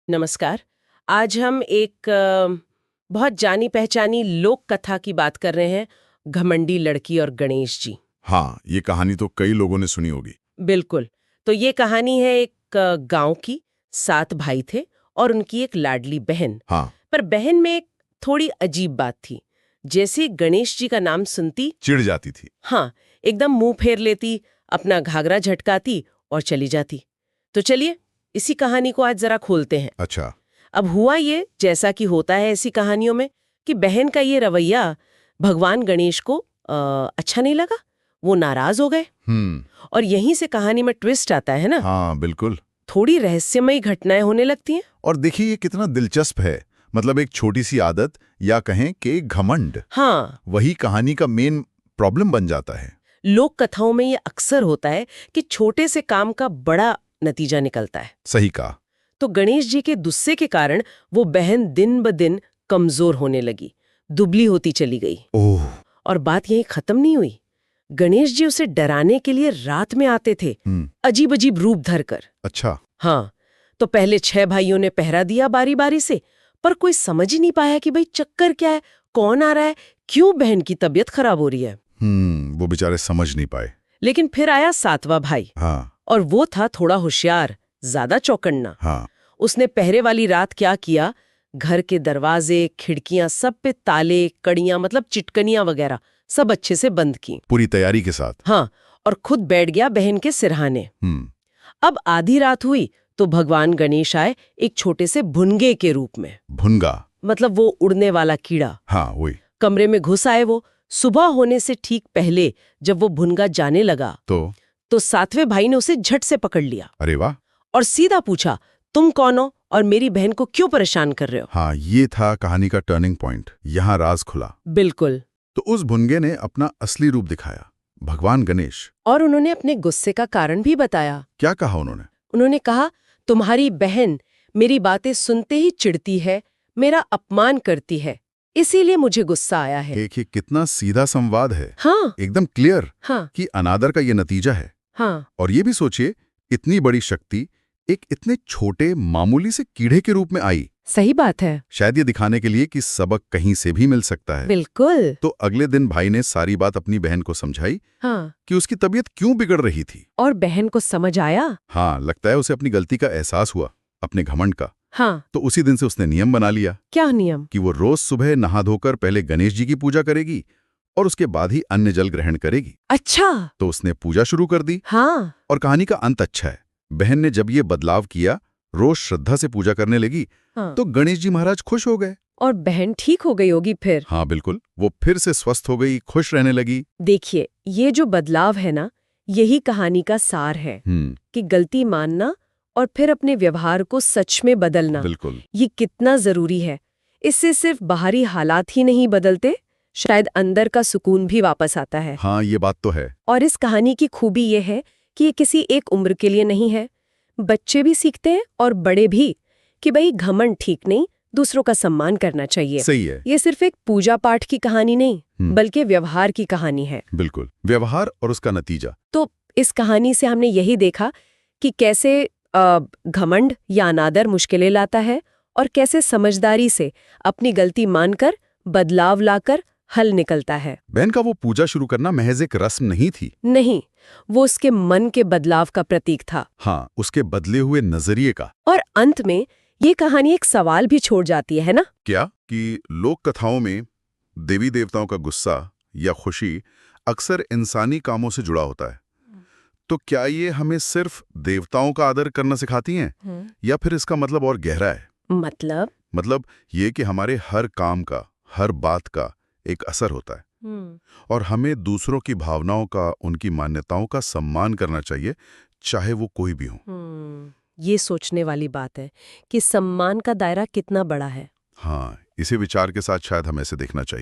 नमस्कार। आज हम एक बहुत जानी पहचानी लोक कथा की बात कर रहे हैं, घमंडी लड़की और गणेश जी। हाँ, ये कहानी तो कई लोगों ने सुनी होगी। बिल्कुल। तो ये कहानी है एक गांव की। 7 भाई थे और उनकी एक लाडली बहन। हाँ, पर बहन में एक थोड़ी अजीब बात थी। जैसे गणेश जी का नाम सुनती, चिढ़ जाती थी। हाँ, एकदम मुंह फेर लेती, अपना घाघरा झटकाती और चली जाती। तो चलिए इसी कहानी को आज जरा खोलते हैं। अच्छा। अब हुआ ये, जैसा कि होता है ऐसी कहानियों में, कि बहन का ये रवैया भगवान गणेश को अच्छा नहीं लगा। वो नाराज हो गए और यहीं से कहानी में ट्विस्ट आता है ना। हाँ, बिल्कुल। थोड़ी रहस्यमयी घटनाएं होने लगती हैं। और देखिए ये कितना दिलचस्प है। मतलब एक छोटी सी आदत या कहें कि एक घमंड, हाँ, वही कहानी का मेन प्रॉब्लम बन जाता है। लोक कथाओं में ये अक्सर होता है कि छोटे से काम का बड़ा नतीजा निकलता है। सही कहा। तो गणेश जी के गुस्से के कारण वो बहन दिन ब दिन कमजोर होने लगी, दुबली होती चली गई। ओह। और बात यहीं खत्म नहीं हुई। गणेश जी उसे डराने के लिए रात में आते थे, अजीब अजीब रूप धरकर। अच्छा। हाँ, तो पहले 6 भाइयों ने पहरा दिया बारी बारी से, पर कोई समझ ही नहीं पाया कि भाई चक्कर क्या है, कौन आ रहा है, क्यों बहन की तबीयत खराब हो रही है। वो बेचारे समझ नहीं पाए। लेकिन फिर आया 7वां भाई। हाँ। और वो था थोड़ा होशियार, ज्यादा चौकन्ना। हाँ। उसने पहरे वाली रात क्या किया, घर के दरवाजे, खिड़कियां सब पे ताले, कड़ियां मतलब चिटकनियां वगैरह सब अच्छे से बंद की। पूरी तैयारी के साथ। हाँ, और खुद बैठ गया बहन के सिरहाने। हम्म। अब आधी रात हुई तो भगवान गणेश आए एक छोटे से भुनगे के रूप में। भुनगा मतलब वो उड़ने वाला कीड़ा। हाँ, वही। कमरे में घुस आए वो। सुबह होने से ठीक पहले जब वो भुनगा जाने लगा तो 7वें भाई ने उसे झट से पकड़ लिया। अरे वाह। और सीधा पूछा, तुम कौन हो और मेरी बहन को क्यों परेशान कर रहे हो। हाँ, ये था कहानी का टर्निंग पॉइंट। यहाँ राज खुला। बिल्कुल। तो उस भुनगे ने अपना असली रूप दिखाया, भगवान गणेश। और उन्होंने अपने गुस्से का कारण भी बताया। क्या कहा उन्होंने? उन्होंने कहा, तुम्हारी बहन मेरी बातें सुनते ही चिढ़ती है, मेरा अपमान करती है, इसीलिए मुझे गुस्सा आया है। देखिए कितना सीधा संवाद है। हाँ, एकदम क्लियर। हाँ, कि अनादर का ये नतीजा है। हाँ, और ये भी सोचिए, इतनी बड़ी शक्ति एक इतने छोटे मामूली से कीड़े के रूप में आई। सही बात है। शायद ये दिखाने के लिए कि सबक कहीं से भी मिल सकता है। बिल्कुल। तो अगले दिन भाई ने सारी बात अपनी बहन को समझाई। हाँ, कि उसकी तबीयत क्यों बिगड़ रही थी। और बहन को समझ आया। हाँ, लगता है उसे अपनी गलती का एहसास हुआ, अपने घमंड का। हाँ, तो उसी दिन से उसने नियम बना लिया। क्या नियम? कि वो रोज सुबह नहा धोकर पहले गणेश जी की पूजा करेगी और उसके बाद ही अन्न जल ग्रहण करेगी। अच्छा। तो उसने पूजा शुरू कर दी। हाँ। और कहानी का अंत अच्छा है। बहन ने जब ये बदलाव किया, रोज श्रद्धा से पूजा करने लगी, हाँ। तो गणेश जी महाराज खुश हो गए। और बहन ठीक हो गई होगी फिर। हाँ बिल्कुल, वो फिर से स्वस्थ हो गई, खुश रहने लगी। देखिए, ये जो बदलाव है ना, यही कहानी का सार है। कि गलती मानना और फिर अपने व्यवहार को सच में बदलना, बिल्कुल। ये कितना जरूरी है। इससे सिर्फ बाहरी हालात ही नहीं बदलते, शायद अंदर का सुकून भी वापस आता है। हाँ, ये बात तो है। और इस कहानी की खूबी ये है कि ये किसी एक उम्र के लिए नहीं है। बच्चे भी सीखते हैं और बड़े भी, कि भाई घमंड ठीक नहीं, दूसरों का सम्मान करना चाहिए। सही है। ये सिर्फ एक पूजा पाठ की कहानी नहीं, बल्कि व्यवहार की कहानी है। बिल्कुल, व्यवहार और उसका नतीजा। तो इस कहानी से हमने यही देखा कि कैसे घमंड या अनादर मुश्किलें लाता है और कैसे समझदारी से अपनी गलती मानकर बदलाव लाकर हल निकलता है। बहन का वो पूजा शुरू करना महज एक रस्म नहीं थी। नहीं, वो उसके मन के बदलाव का प्रतीक था। हाँ, उसके बदले हुए नजरिए का। और अंत में ये कहानी एक सवाल भी छोड़ जाती है ना। क्या? कि लोक कथाओं में देवी देवताओं का गुस्सा या खुशी अक्सर इंसानी कामों से जुड़ा होता है। तो क्या ये हमें सिर्फ देवताओं का आदर करना सिखाती हैं? या फिर इसका मतलब और गहरा है? मतलब ये कि हमारे हर काम का, हर बात का एक असर होता है। और हमें दूसरों की भावनाओं का, उनकी मान्यताओं का सम्मान करना चाहिए, चाहे वो कोई भी हो। ये सोचने वाली बात है कि सम्मान का दायरा कितना बड़ा है। हाँ, इसी विचार के साथ शायद हमें इसे देखना चाहिए।